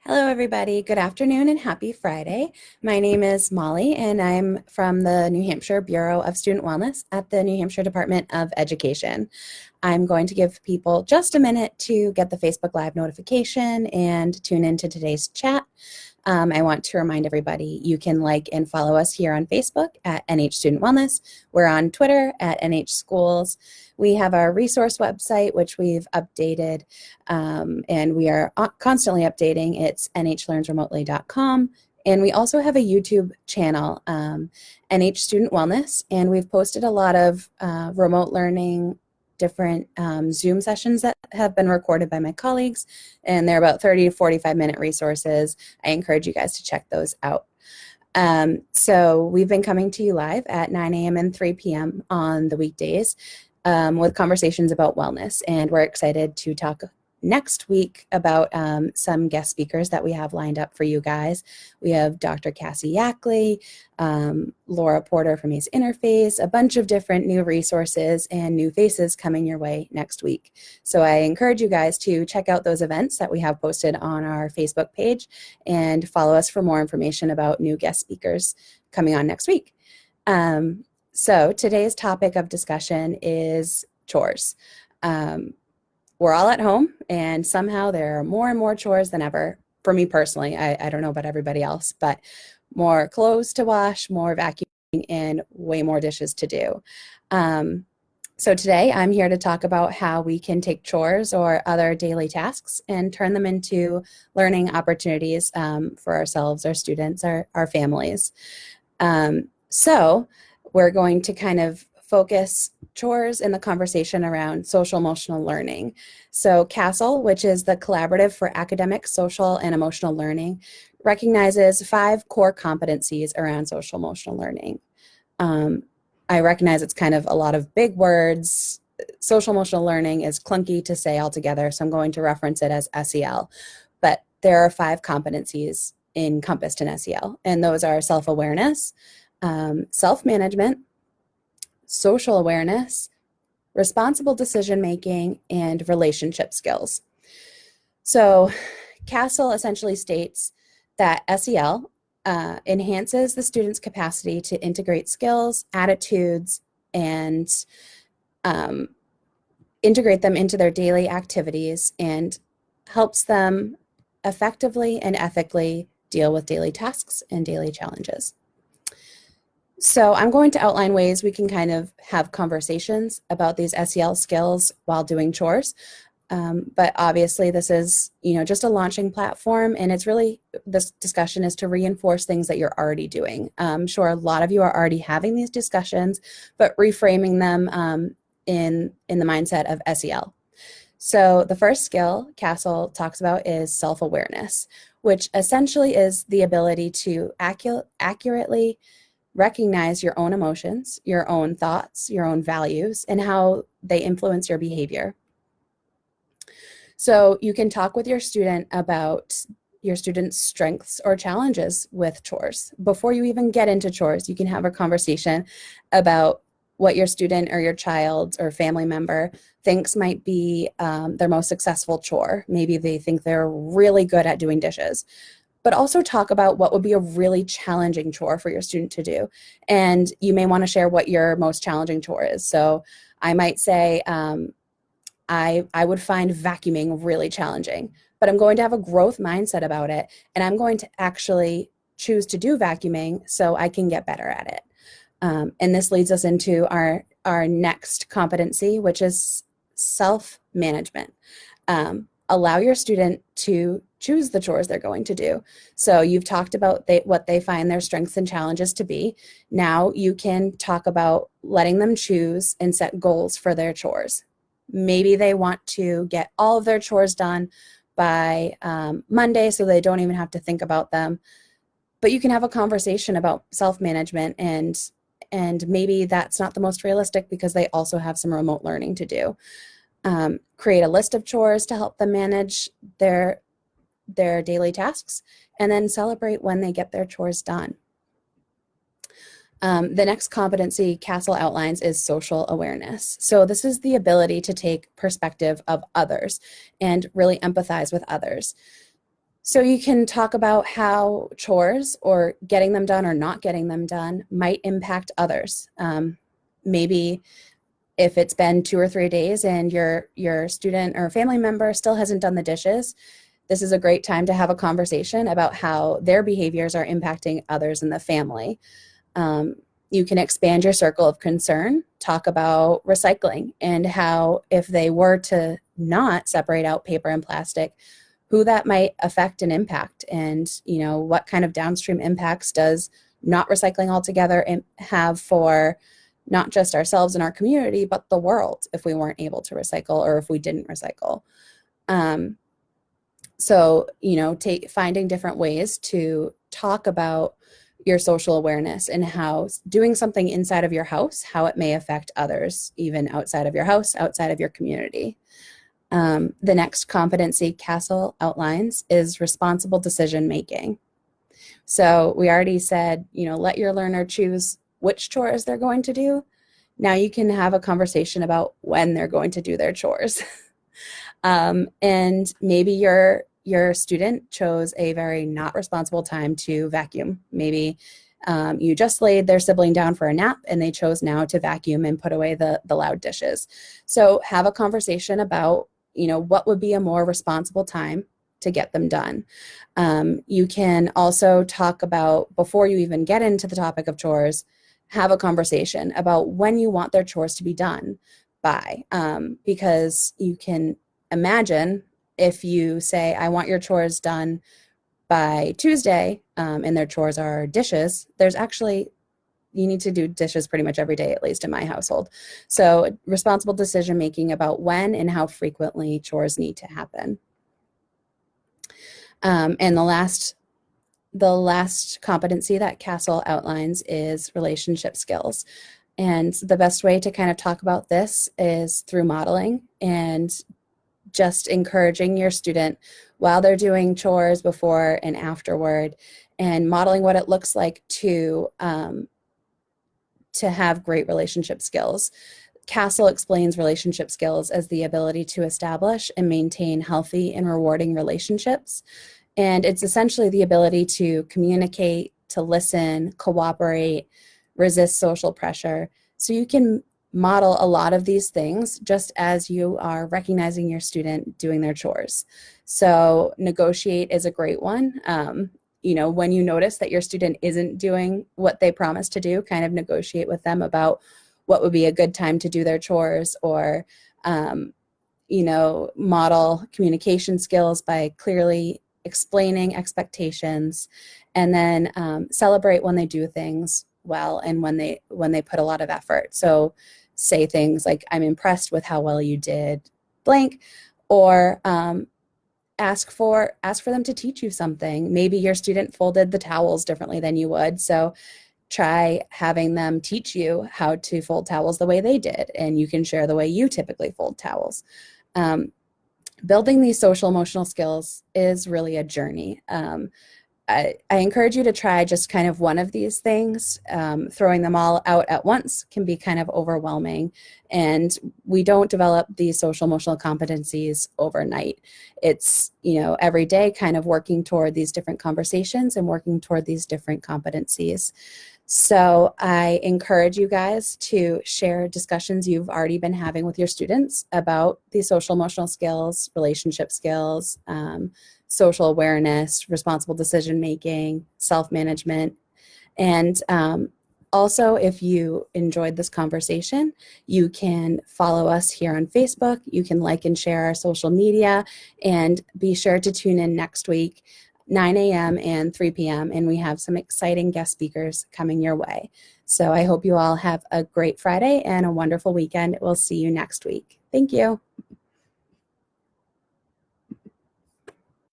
Hello, everybody. Good afternoon and happy Friday. My name is Molly, and I'm from the New Hampshire Bureau of Student Wellness at the New Hampshire Department of Education. I'm going to give people just a minute to get the Facebook Live notification and tune into today's chat. I want to remind everybody you can like and follow us here on Facebook at NH Student Wellness. We're on Twitter at NH Schools. We have our resource website, which we've updated, and we are constantly updating. It's nhlearnsremotely.com. And we also have a YouTube channel, NH Student Wellness, and we've posted a lot of remote learning, different Zoom sessions that have been recorded by my colleagues, and they're about 30 to 45-minute resources. I encourage you guys to check those out. So we've been coming to you live at 9 a.m. and 3 p.m. on the weekdays with conversations about wellness, and we're excited to talk next week about some guest speakers that we have lined up for you guys. We have Dr. Cassie Yackley, Laura Porter from ACE Interface, a bunch of different new resources and new faces coming your way next week. So I encourage you guys to check out those events that we have posted on our Facebook page and follow us for more information about new guest speakers coming on next week. So today's topic of discussion is chores. We're all at home, and somehow there are more and more chores than ever. For me personally, I don't know about everybody else, but more clothes to wash, more vacuuming, and way more dishes to do. So today I'm here to talk about how we can take chores or other daily tasks and turn them into learning opportunities for ourselves, our students, our families. So we're going to kind of focus chores in the conversation around social emotional learning. So CASEL, which is the Collaborative for Academic, Social, and Emotional Learning, recognizes 5 core competencies around social emotional learning. I recognize it's kind of a lot of big words. Social emotional learning is clunky to say altogether, so I'm going to reference it as SEL. But there are 5 competencies encompassed in SEL, and those are self-awareness, self-management, social awareness, responsible decision-making, and relationship skills. So CASEL essentially states that SEL enhances the student's capacity to integrate skills, attitudes, and integrate them into their daily activities and helps them effectively and ethically deal with daily tasks and daily challenges. So I'm going to outline ways we can kind of have conversations about these SEL skills while doing chores. But obviously this is, just a launching platform, and it's really, this discussion is to reinforce things that you're already doing. I'm sure a lot of you are already having these discussions, but reframing them in the mindset of SEL. So the first skill CASEL talks about is self-awareness, which essentially is the ability to accurately recognize your own emotions, your own thoughts, your own values, and how they influence your behavior. So you can talk with your student about your student's strengths or challenges with chores. Before you even get into chores, you can have a conversation about what your student or your child or family member thinks might be their most successful chore. Maybe they think they're really good at doing dishes. But also talk about what would be a really challenging chore for your student to do. And you may want to share what your most challenging chore is. So I might say, I would find vacuuming really challenging, but I'm going to have a growth mindset about it, and I'm going to actually choose to do vacuuming so I can get better at it. And this leads us into our next competency, which is self-management. Allow your student to choose the chores they're going to do. So you've talked about what they find their strengths and challenges to be. Now you can talk about letting them choose and set goals for their chores. Maybe they want to get all of their chores done by Monday so they don't even have to think about them. But you can have a conversation about self-management, and maybe that's not the most realistic because they also have some remote learning to do. Create a list of chores to help them manage their daily tasks, and then celebrate when they get their chores done. The next competency CASEL outlines is social awareness. So this is the ability to take perspective of others and really empathize with others. So you can talk about how chores or getting them done or not getting them done might impact others. Maybe if it's been 2 or 3 days and your student or family member still hasn't done the dishes, this is a great time to have a conversation about how their behaviors are impacting others in the family. Um, you can expand your circle of concern, talk about recycling and how if they were to not separate out paper and plastic, who that might affect and impact, and what kind of downstream impacts does not recycling altogether have for not just ourselves and our community, but the world if we weren't able to recycle or if we didn't recycle. So, finding different ways to talk about your social awareness and how doing something inside of your house, how it may affect others, even outside of your house, outside of your community. The next competency Castle outlines is responsible decision making. So we already said, let your learner choose which chores they're going to do. Now you can have a conversation about when they're going to do their chores. And maybe your student chose a very not responsible time to vacuum. Maybe you just laid their sibling down for a nap and they chose now to vacuum and put away the loud dishes. So have a conversation about, what would be a more responsible time to get them done. You can also talk about, before you even get into the topic of chores, have a conversation about when you want their chores to be done by, because you can imagine if you say, I want your chores done by Tuesday, and their chores are dishes, you need to do dishes pretty much every day, at least in my household. So responsible decision making about when and how frequently chores need to happen. And the last competency that Castle outlines is relationship skills. And the best way to kind of talk about this is through modeling and just encouraging your student while they're doing chores before and afterward, and modeling what it looks like to have great relationship skills. Castle explains relationship skills as the ability to establish and maintain healthy and rewarding relationships. And it's essentially the ability to communicate, to listen, cooperate, resist social pressure. So you can model a lot of these things just as you are recognizing your student doing their chores. So negotiate is a great one. When you notice that your student isn't doing what they promised to do, kind of negotiate with them about what would be a good time to do their chores, or, model communication skills by clearly explaining expectations, and then celebrate when they do things well and when they put a lot of effort. So say things like, I'm impressed with how well you did blank, or ask for them to teach you something. Maybe your student folded the towels differently than you would, so try having them teach you how to fold towels the way they did, and you can share the way you typically fold towels. Building these social emotional skills is really a journey. I encourage you to try just kind of one of these things. Throwing them all out at once can be kind of overwhelming, and we don't develop these social emotional competencies overnight. It's, every day kind of working toward these different conversations and working toward these different competencies. So I encourage you guys to share discussions you've already been having with your students about these social emotional skills, relationship skills, social awareness, responsible decision making, self-management. And also, if you enjoyed this conversation, you can follow us here on Facebook. You can like and share our social media, and be sure to tune in next week, 9 a.m. and 3 p.m. And we have some exciting guest speakers coming your way. So I hope you all have a great Friday and a wonderful weekend. We'll see you next week. Thank you.